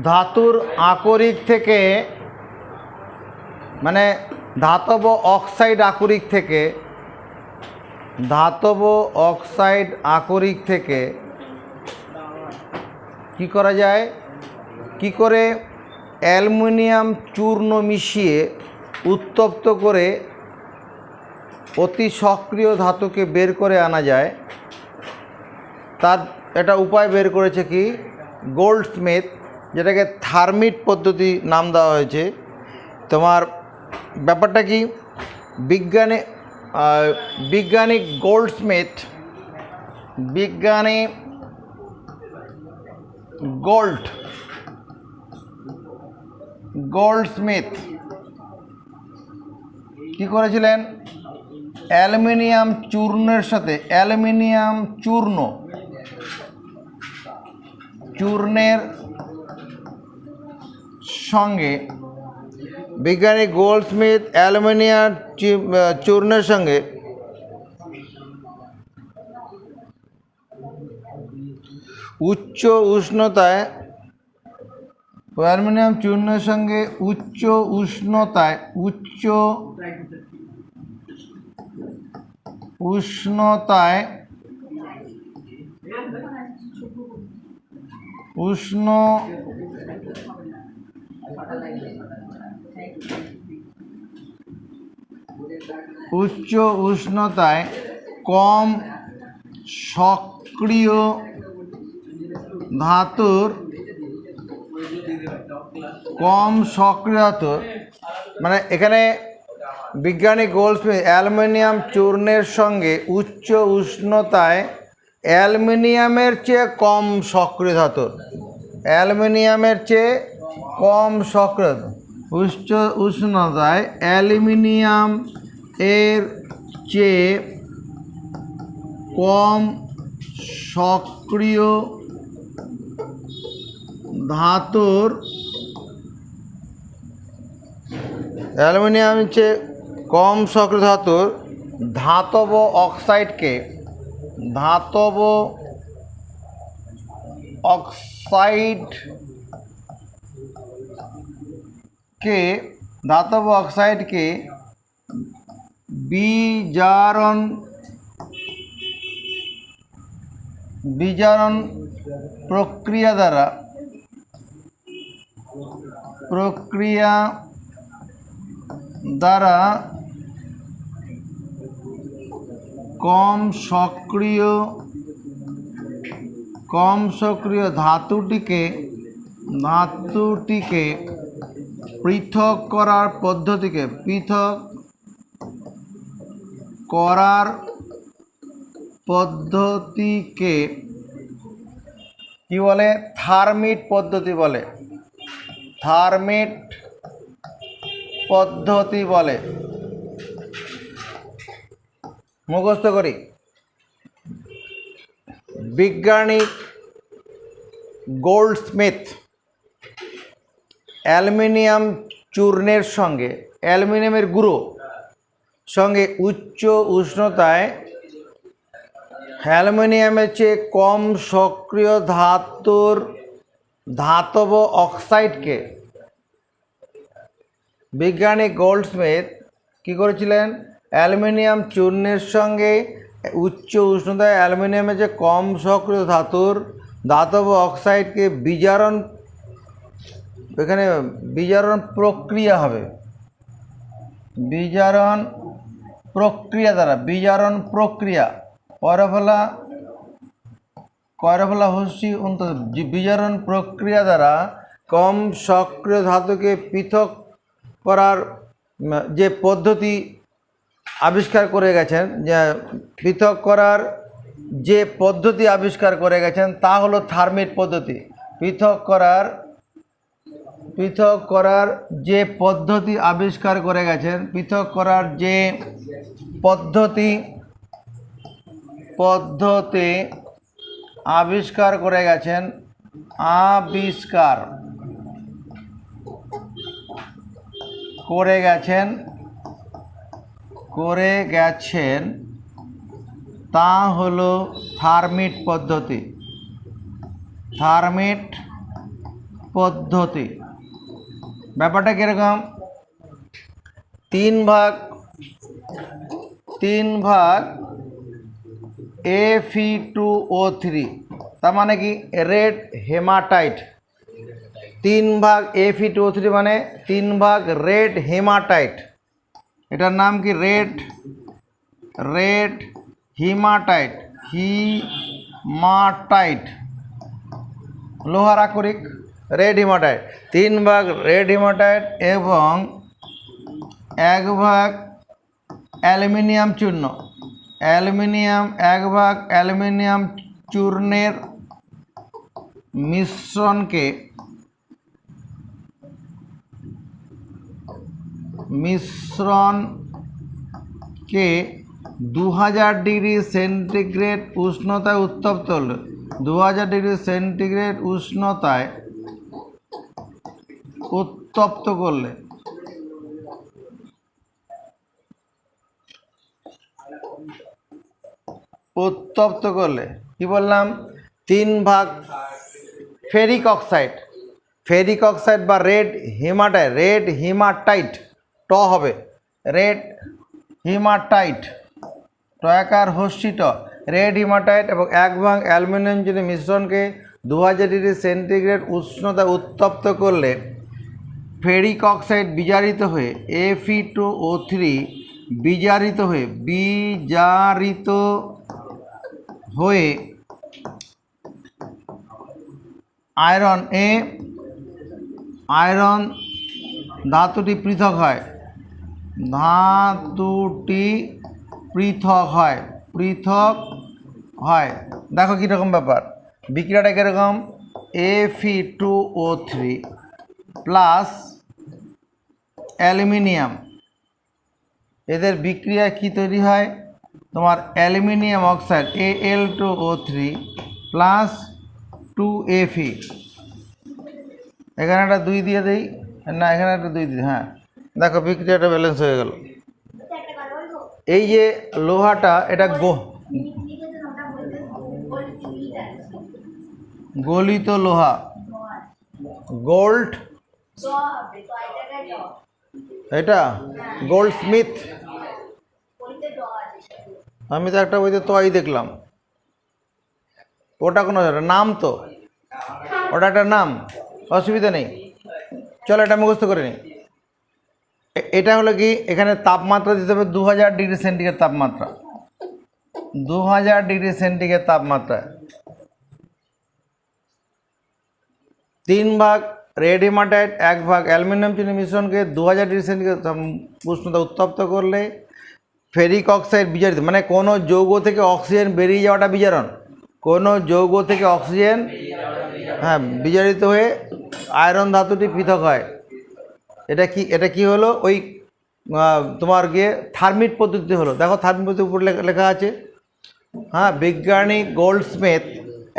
ধাতুর আকরিক থেকে মানে ধাতব অক্সাইড আকরিক থেকে কি করা যায়, কি করে অ্যালুমিনিয়াম চূর্ণ মিশিয়ে উত্তপ্ত করে অতি সক্রিয় ধাতুকে বের করে আনা যায়, তার একটা উপায় বের করেছে কি গোল্ডস্মিথ, যেটাকে থার্মিট পদ্ধতি নাম দেওয়া হয়েছে। তোমার ব্যাপারটা কি, বিজ্ঞানী গোল্ডস্মিথ কি করেছিলেন, অ্যালুমিনিয়াম চূর্ণের সাথে চূর্ণের সঙ্গে বিজ্ঞানী গোল্ডস্মিথ অ্যালুমিনিয়াম চূর্ণের সঙ্গে উচ্চ উষ্ণতায় কম সক্রিয় ধাতুর মানে এখানে বিজ্ঞানী গোল্ডস্মিথ অ্যালুমিনিয়াম চূর্ণের সঙ্গে উচ্চ উষ্ণতায় অ্যালুমিনিয়ামের চেয়ে কম সক্রিয় ধাতুর উচ্চ উষ্ণতায় অ্যালুমিনিয়াম এর চেয়ে কম সক্রিয় ধাতুর ধাতব অক্সাইডকে বিজারণ প্রক্রিয়া দ্বারা কম সক্রিয় ধাতুটিকে পৃথক করার পদ্ধতিকে কি বলে, থার্মিট পদ্ধতি বলে। মুখস্থ করি, বিজ্ঞানী গোল্ডস্মিথ অ্যালুমিনিয়াম চূর্ণের সঙ্গে অ্যালুমিনিয়ামের গুঁড়ো সঙ্গে উচ্চ উষ্ণতায় অ্যালুমিনিয়ামের চেয়ে কম সক্রিয় ধাতব অক্সাইডকে বিজ্ঞানী গোল্ডস্মিথ কী করেছিলেন, অ্যালুমিনিয়াম চূর্ণের সঙ্গে উচ্চ উষ্ণতায় অ্যালুমিনিয়ামের চেয়ে কম সক্রিয় ধাতব অক্সাইডকে বিজারণ প্রক্রিয়া হবে, বিজারণ প্রক্রিয়া বিজারণ প্রক্রিয়া দ্বারা কম সক্রিয় ধাতুকে পৃথক করার যে পদ্ধতি আবিষ্কার করে গেছেন তা হলো থার্মিট পদ্ধতি। পৃথক করার যে পদ্ধতি আবিষ্কার করে গেছেন তা হলো থার্মিট পদ্ধতি। ব্যাপারটা কীরকম, তিন ভাগ Fe2O3, তার মানে কি রেড হেমাটাইট। 3 ভাগ Fe2O3 মানে 3 ভাগ রেড হেমাটাইট। এটার নাম কি রেড হিমাটাইট। লোহার আকরিক রেড হিমাটাইট। 3 ভাগ রেড হিমাটাইট এবং 1 ভাগ অ্যালুমিনিয়াম চূর্ণ। 1 ভাগ অ্যালুমিনিয়াম চূর্ণের মিশ্রণকে 2000 ডিগ্রি সেন্টিগ্রেড উষ্ণতায় উত্তপ্ত হলো। 2000 ডিগ্রি সেন্টিগ্রেড উষ্ণতায় উত্তপ্ত করলে কি বললাম, 3 ভাগ ফেরিক অক্সাইড বা রেড হিমাটাইট ট হবে, রেড হিমাটাইট টয়াকার হস্যিট রেড হিমাটাইট এবং 1 ভাগ অ্যালুমিনিয়াম চূর্ণের মিশ্রণকে 2000 ডিগ্রি সেন্টিগ্রেড উষ্ণতা উত্তপ্ত করলে ফেরিক অক্সাইড বিজারিত হয়ে Fe2O3 বিজারিত হয়ে আয়রন ধাতুটি পৃথক হয়। দেখো কীরকম ব্যাপার, বিক্রিয়াটা কীরকম, Fe2O3 প্লাস অ্যালুমিনিয়াম, এদের বিক্রিয়ায় কি তৈরি হয়, তোমার aluminium oxide Al2O3 plus 2Fe। এখানে একটা 2 দিয়ে দিই, না এখানে একটা 2 দিই, হ্যাঁ দেখো বিক্রিয়াটা ব্যালেন্স হয়ে গেল। এই যে লোহাটা এটা গলিত লোহা, গোল্ড, এটা গোল্ড স্মিথ। আমি তো একটা বইতে তোয়াই দেখলাম, ওটা কোনো নাম, তো ওটা একটা নাম, অসুবিধা নেই, চলো এটা মুখস্থ করে নিই। এটা হলো কি, এখানে তাপমাত্রা দিতে হবে 2000 ডিগ্রি সেন্টিগ্রেড তাপমাত্রা, 2000 ডিগ্রি সেন্টিগ্রেড তাপমাত্রায় 3 ভাগ রেড হিমাটাইট 1 ভাগ অ্যালুমিনিয়াম চূর্ণের মিশ্রণকে 2000 ডিগ্রি সেন্টিগ্রেড উষ্ণতা উত্তপ্ত করলে ফেরিক অক্সাইড বিজারিত, মানে কোনো যৌগ থেকে অক্সিজেন বেরিয়ে যাওয়াটা বিজারণ, কোনো যৌগ থেকে অক্সিজেন বিজারিত হয়ে আয়রন ধাতুটি পৃথক হয়। এটা কি হলো, ওই তোমার গিয়ে থার্মিট পদ্ধতি হলো। দেখো থার্মিট পদ্ধতির উপর লেখা আছে, বৈজ্ঞানিক গোল্ডস্মিথ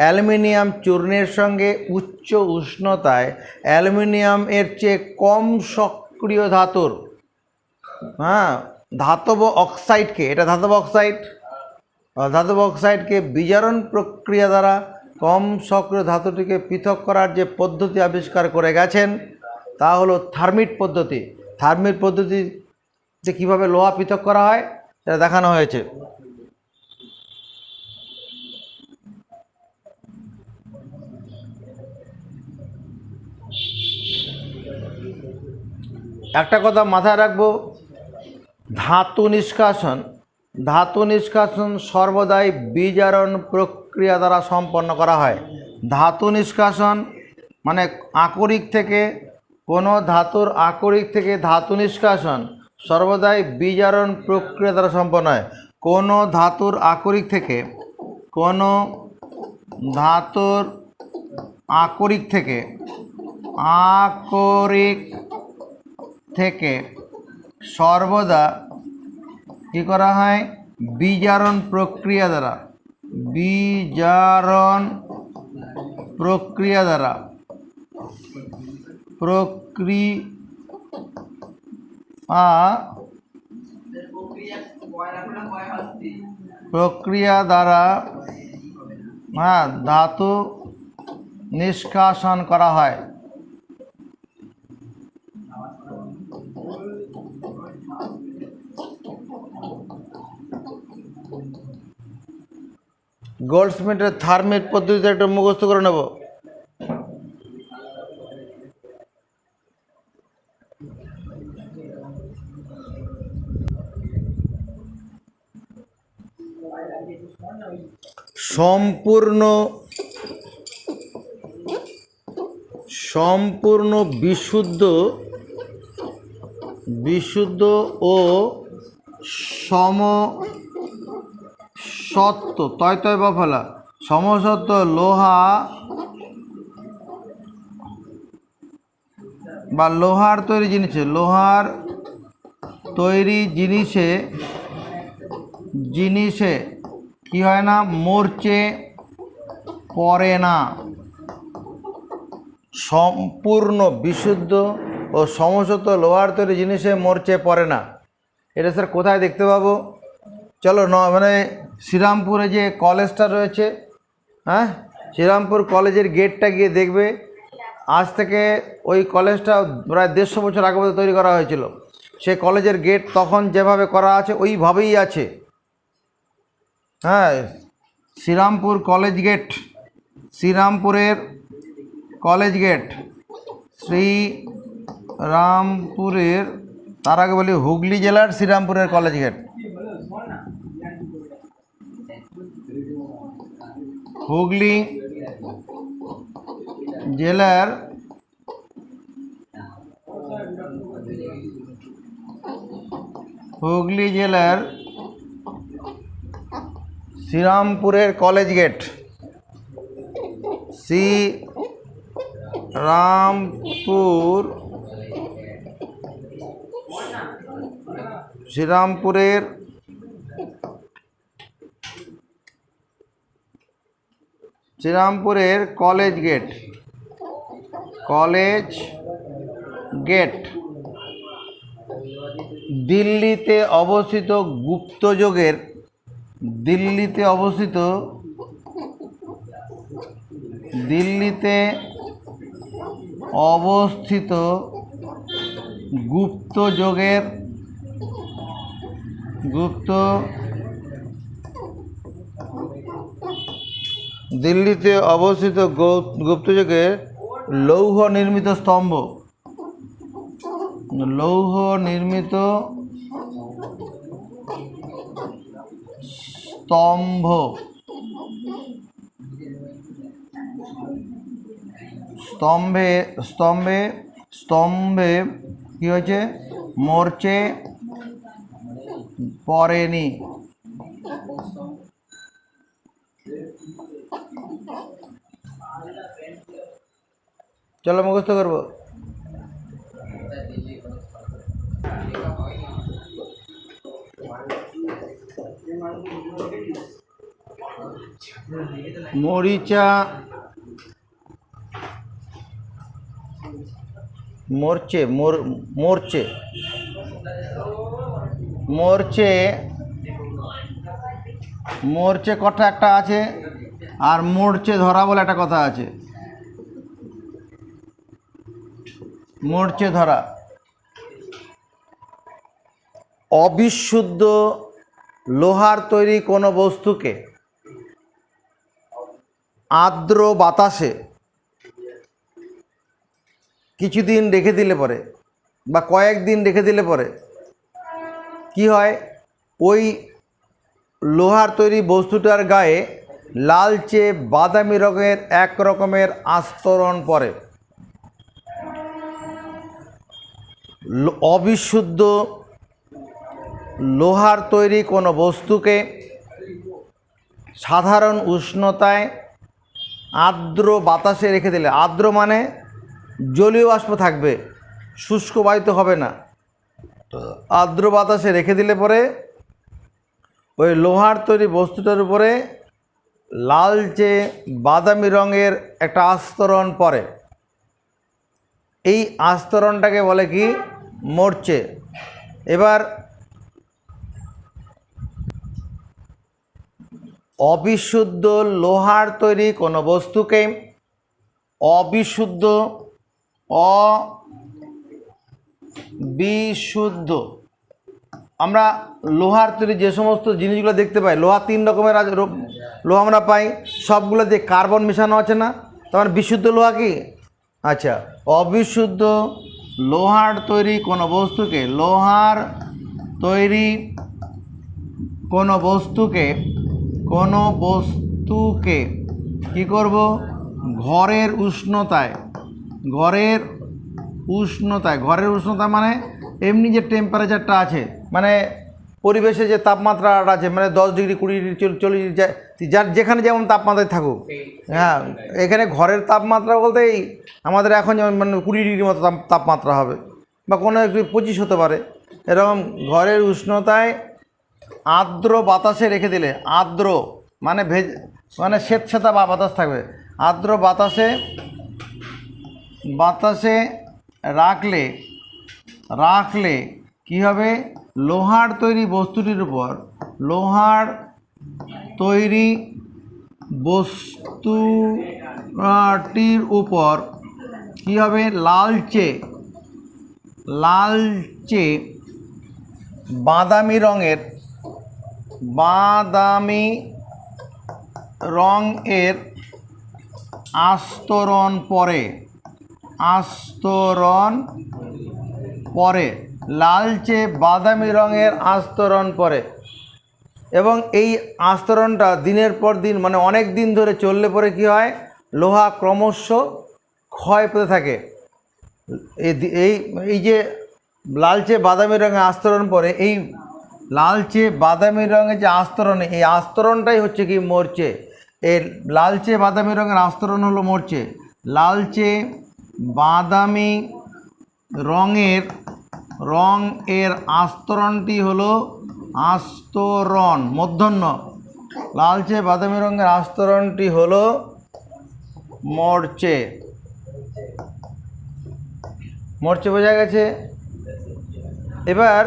অ্যালুমিনিয়াম চূর্ণের সঙ্গে উচ্চ উষ্ণতায় অ্যালুমিনিয়াম এর চেয়ে কম সক্রিয় ধাতুর ধাতব অক্সাইডকে, এটা ধাতব অক্সাইডকে বিজারণ প্রক্রিয়া দ্বারা কম সক্রিয় ধাতুটিকে পৃথক করার যে পদ্ধতি আবিষ্কার করে গেছেন তা হলো থার্মিট পদ্ধতি। থার্মিট পদ্ধতিতে কীভাবে লোহা পৃথক করা হয় এটা দেখানো হয়েছে। একটা কথা মাথায় রাখবো, ধাতু নিষ্কাশন সর্বদাই বিজারণ প্রক্রিয়া দ্বারা সম্পন্ন করা হয়। ধাতু নিষ্কাশন মানে কোনো ধাতুর আকরিক থেকে ধাতু নিষ্কাশন সর্বদাই বিজারণ প্রক্রিয়া দ্বারা সম্পন্ন হয়। কোনো ধাতুর আকরিক থেকে সর্বদা কি করা হয়, বিজারণ প্রক্রিয়া দ্বারা ধাতু নিষ্কাশন করা হয়। গোল্ডস্মিথের থার্মিক পদ্ধতিতে একটু মুখস্থ করে নেব। সম্পূর্ণ বিশুদ্ধ ও সমসত্ব তয় বা ফেলা সমসত্ব লোহা বা লোহার তৈরি জিনিসে কি হয় না, মরচে পড়ে না। সম্পূর্ণ বিশুদ্ধ ও সমসত্ব লোহার তৈরি জিনিসে মরচে পড়ে না। এটা স্যার কোথায় দেখতে পাবো? চলো মানে শ্রীরামপুরে যে কলেজটা রয়েছে, হ্যাঁ, শ্রীরামপুর কলেজের গেটটা গিয়ে দেখবে। আজ থেকে ওই কলেজটা প্রায় 150 বছর আগে তৈরি করা হয়েছিল। সে কলেজের গেট তখন যেভাবে করা আছে ওইভাবেই আছে। হ্যাঁ, শ্রীরামপুর কলেজ গেট, শ্রীরামপুরের কলেজ গেট, শ্রীরামপুরের, তার আগে বলি হুগলি জেলার শ্রীরামপুরের কলেজ গেট, হুগলি জেলার শ্রীরামপুরের কলেজ গেট, শ্রীরামপুরের কলেজ গেট দিল্লিতে অবস্থিত গুপ্তযুগের লৌহ নির্মিত স্তম্ভ, স্তম্ভে কি হয়েছে, মরচে পড়েনি। চলো মুখস্থ করবো। মরিচা মরচে কথা একটা আছে, আর মরচে ধরা বলে একটা কথা আছে। মরচে ধরা, অবিশুদ্ধ লোহার তৈরি কোনো বস্তুকে আর্দ্র বাতাসে কিছুদিন রেখে দিলে পরে বা কয়েকদিন রেখে দিলে পরে কি হয়, ওই লোহার তৈরি বস্তুটার গায়ে লালচে বাদামি রঙের এক রকমের আস্তরণ পড়ে। অবিশুদ্ধ লোহার তৈরি কোনো বস্তুকে সাধারণ উষ্ণতায় আর্দ্র বাতাসে রেখে দিলে, আর্দ্র মানে জলীয় বাষ্প থাকবে, শুষ্ক বায়ুতে হবে না, আর্দ্র বাতাসে রেখে দিলে পরে ওই লোহার তৈরি বস্তুটার উপরে লালচে বাদামি রঙের একটা আস্তরণ পড়ে। এই আস্তরণটাকে বলে কি, মরচে। এবার অবিশুদ্ধ লোহার তৈরি কোনো বস্তুকে অবিশুদ্ধ আমরা লোহার তৈরি যে সমস্ত জিনিসগুলো দেখতে পাই, লোহা 3 রকমের আছে, লোহা আমরা পাই সবগুলো দিয়ে কার্বন মেশানো আছে না, তার বিশুদ্ধ লোহা কি? আচ্ছা, অবিশুদ্ধ লোহার তৈরি কোনো বস্তুকে কি করব? ঘরের উষ্ণতায় মানে এমনি যে টেম্পারেচারটা আছে, মানে পরিবেশে যে তাপমাত্রাটা আছে, মানে 10 ডিগ্রি 20 ডিগ্রি 40 ডিগ্রি যার যেখানে যেমন তাপমাত্রায় থাকুক, হ্যাঁ এখানে ঘরের তাপমাত্রা বলতে এই আমাদের এখন যেমন মানে 20 ডিগ্রির মতো তাপমাত্রা হবে, বা কোনো একটু 25 হতে পারে, এরকম ঘরের উষ্ণতায় আর্দ্র বাতাসে রেখে দিলে, আর্দ্র মানে মানে স্বেচ্ছাতা বা বাতাস থাকবে, আর্দ্র বাতাসে রাখলে কি হবে? লোহার তৈরি বস্তুটির উপর কি হবে? লালচে বাদামি রঙের আস্তরণ পরে লালচে বাদামি রঙের আস্তরণ পরে, এবং এই আস্তরণটা দিনের পর দিন মানে অনেক দিন ধরে চললে পরে কি হয়? লোহা ক্রমশ ক্ষয় পেতে থাকে। এই যে লালচে বাদামি রঙের আস্তরণ পরে, এই লালচে বাদামি রঙের যে আস্তরণ, এই আস্তরণটাই হচ্ছে কি? মরচে। এই লালচে বাদামি রঙের আস্তরণ হলো মরচে। লালচে বাদামি রঙের আস্তরণটি হলো আস্তরণ, মূর্ধন্য। লালচে বাদামি রঙের আস্তরণটি হলো মরচে। বোঝা গেছে? এবার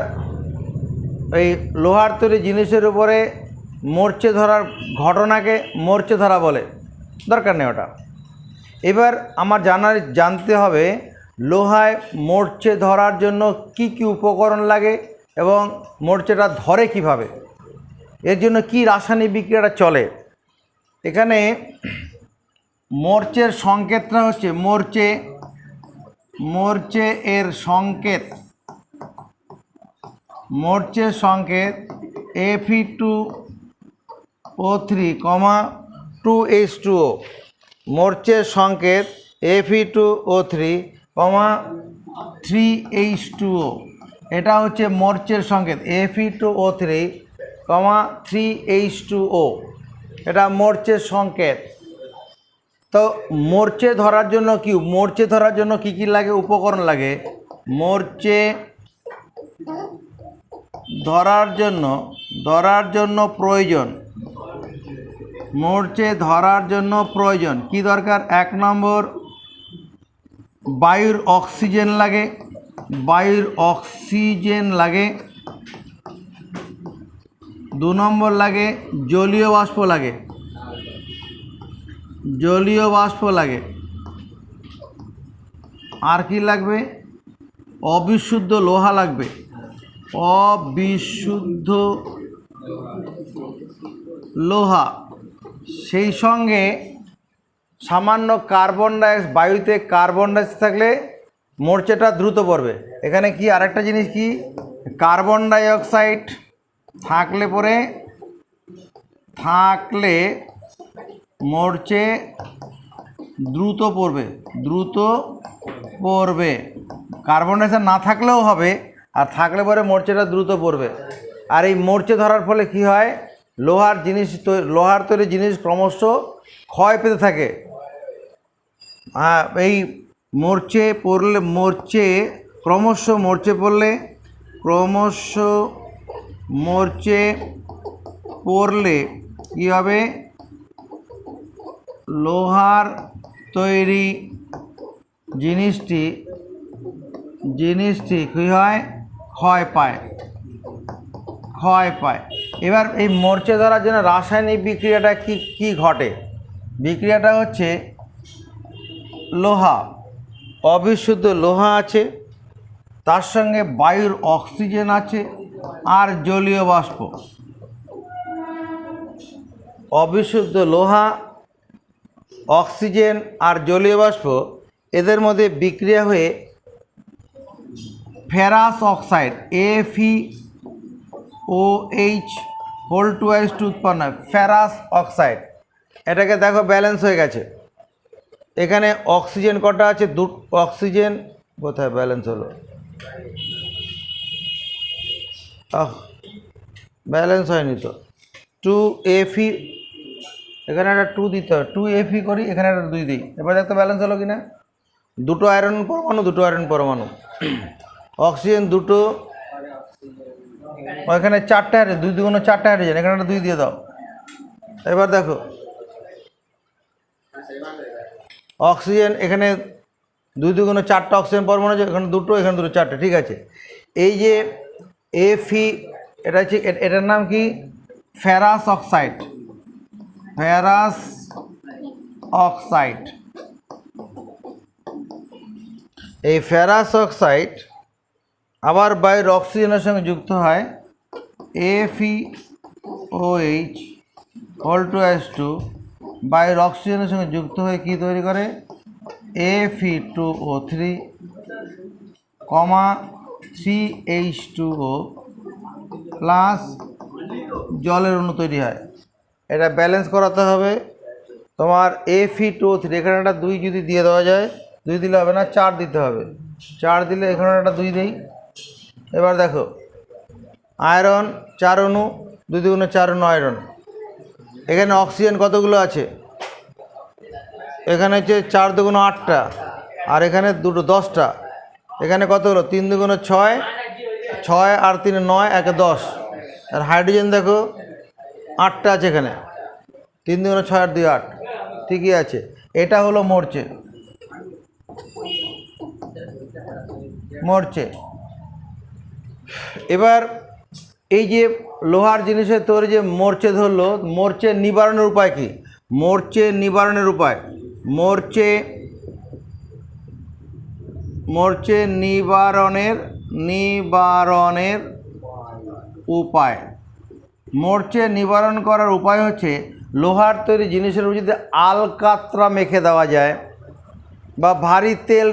এই লোহার তৈরি জিনিসের উপরে মরচে ধরার ঘটনাকে মরচে ধরা বলে, দরকার নেই ওটা। এবার আমার জানতে হবে লোহায় মরচে ধরার জন্য কি কি উপকরণ লাগে এবং মরচেটা ধরে কিভাবে, এর জন্য কি রাসায়নিক বিক্রিয়াটা চলে। এখানে মরচের সংকেতটা হচ্ছে মরচের সংকেত Fe2O3, 2H2O। মরচের সংকেত Fe2O3, 3H2O। এটা হচ্ছে মরচের সংকেত Fe2O3, 3H2O। এটা মরচের সংকেত। তো মরচে ধরার জন্য কি লাগে? উপকরণ লাগে। মরচে ধরার জন্য প্রয়োজন কি দরকার? 1 নম্বর বায়ুর অক্সিজেন লাগে। 2 নম্বর লাগে জলীয় বাষ্প লাগে। আর কি লাগবে? অবিশুদ্ধ লোহা লাগবে। অবিশুদ্ধ লোহা, সেই সঙ্গে সামান্য বায়ুতে কার্বন ডাইঅক্সাইড থাকলে মরচেটা দ্রুত পড়বে। এখানে কি আরেকটা জিনিস কি? কার্বন ডাইঅক্সাইড থাকলে মরচে দ্রুত পড়বে। কার্বন ডাইঅক্সাইড না থাকলেও হবে, আর থাকলে পরে মরচেটা দ্রুত পড়বে। আর এই মরচে ধরার ফলে কি হয়? লোহার তৈরি জিনিস ক্রমশ ক্ষয় পেতে থাকে। এই ক্রমশ মরচে পড়লে কি হবে? লোহার তৈরি জিনিসটি কী হয়? ক্ষয় পায়। এবার এই মরচে ধরার জন্য রাসায়নিক বিক্রিয়াটা কি ঘটে? বিক্রিয়াটা হচ্ছে অবিশুদ্ধ লোহা আছে, তার সঙ্গে বায়ুর অক্সিজেন আছে, আর জলীয় বাষ্প। অবিশুদ্ধ লোহা, অক্সিজেন আর জলীয় বাষ্প এদের মধ্যে বিক্রিয়া হয়ে ferrous oxide FeOH whole two S two উৎপন্ন হয়, ফেরাস অক্সাইড। এটাকে দেখো ব্যালেন্স হয়ে গেছে। এখানে অক্সিজেন কটা আছে? অক্সিজেন কোথায় ব্যালেন্স হলো? ব্যালেন্স হয়নি তো। 2Fe, এখানে একটা 2 দিতে হবে, 2Fe করি, এখানে একটা 2 দিই। এবার দেখতে ব্যালেন্স হলো কিনা। দুটো আয়রন পরমাণু, দুটো আয়রন পরমাণু। অক্সিজেন দুটো, ওইখানে 4টে হাইড্রোজেন, 2 2 4টে হাইড্রোজেন, এখানে একটা 2 দিয়ে দাও। এবার দেখো অক্সিজেন, এখানে 2 2 4টে অক্সিজেন পরমাণু আছে, এখানে দুটো, এখানে দুটো, 4টে, ঠিক আছে। এই যে Fe, এটা হচ্ছে, এটার নাম কি? Ferrous oxide, ferrous oxide. এই ফেরাস অক্সাইড আবার বায়ুর অক্সিজেনের সঙ্গে যুক্ত হয়, FeOH whole two S two, বায়ুর অক্সিজেনের সঙ্গে যুক্ত হয়ে কী তৈরি করে? Fe2O3, 3H2O প্লাস জলের অণু তৈরি হয়। এটা ব্যালেন্স করাতে হবে তোমার। Fe2O3, এখানে একটা 2 যদি দিয়ে দেওয়া যায়, 2 দিলে হবে না, 4 দিতে হবে। 4 দিলে এখানে একটা 2 দেই। এবার দেখো আয়রন 4 অণু, 2 2 4 অণু আয়রন। এখানে অক্সিজেন কতগুলো আছে? এখানে হচ্ছে 4 2 8টা, আর এখানে দুটো 10টা। এখানে কত হলো? 3 2 6, 6 আর 3 9, 1 10। আর হাইড্রোজেন দেখো 8টা আছে এখানে, 3 2 6 আর 2 8, ঠিকই আছে। এটা হলো মরচে, মরচে। এবার এই যে লোহার জিনিসের তৈরি যে মরচে ধরলো, মরচে নিবারণের উপায় কি? মরচে নিবারণের উপায়, মরচে নিবারণের উপায়, মরচে নিবারণ করার উপায় হচ্ছে লোহার তৈরি জিনিসের উপর যদি আলকাতরা মেখে দেওয়া যায়, বা ভারী তেল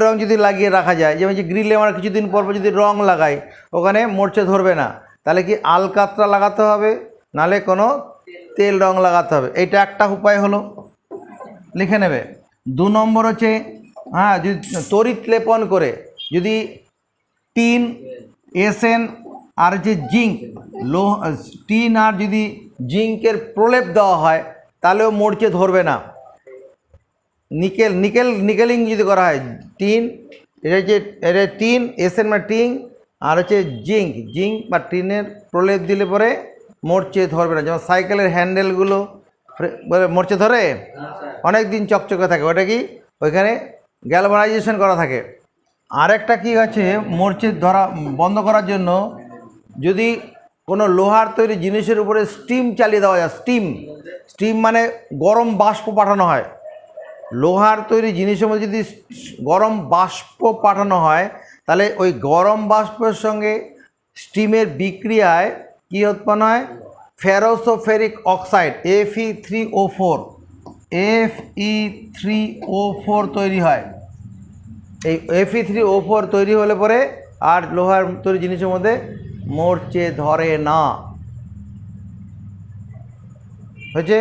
রং যদি লাগিয়ে রাখা যায়, যেমন যে গ্রিলে আমরা কিছুদিন পর যদি রং লাগাই, ওখানে মরচে ধরবে না। তাহলে কি আলকাতরা লাগাতে হবে, নালে কোনো তেল রং লাগাতে হবে। এইটা একটা উপায় হলো, লিখে নেবে। 2 নম্বর হচ্ছে, হ্যাঁ, যদি তড়িৎ লেপন করে, যদি টিন, এসএন আর যে জিঙ্ক, টিন আর যদি জিঙ্কের প্রলেপ দেওয়া হয়, তাহলেও মরচে ধরবে না। নিকেলিং যদি করা হয়, টিন, এটা টিন, এসএন মানে টিন, আর হচ্ছে জিঙ্ক বা টিনের প্রলেপ দিলে পরে মরচে ধরবে না। যেমন সাইকেলের হ্যান্ডেলগুলো মরচে ধরে, অনেক দিন চকচকে থাকে, ওটা কি ওইখানে গ্যালভানাইজেশন করা থাকে। আরেকটা কি আছে, মরচে ধরা বন্ধ করার জন্য যদি কোনো লোহার তৈরি জিনিসের উপরে স্টিম চালিয়ে দেওয়া যায়, স্টিম মানে গরম বাষ্প পাঠানো হয়। লোহার তৈরি জিনিসের মধ্যে যদি গরম বাষ্প পাঠানো হয়, তাহলে ওই গরম বাষ্পের সঙ্গে স্টিমের বিক্রিয়ায় কী উৎপন্ন হয়? ফেরোসোফেরিক অক্সাইড Fe3O4 তৈরি হয়। এই Fe3O4 তৈরি হলে পরে আর লোহার তৈরি জিনিসের মধ্যে মরচে ধরে না। হয়েছে?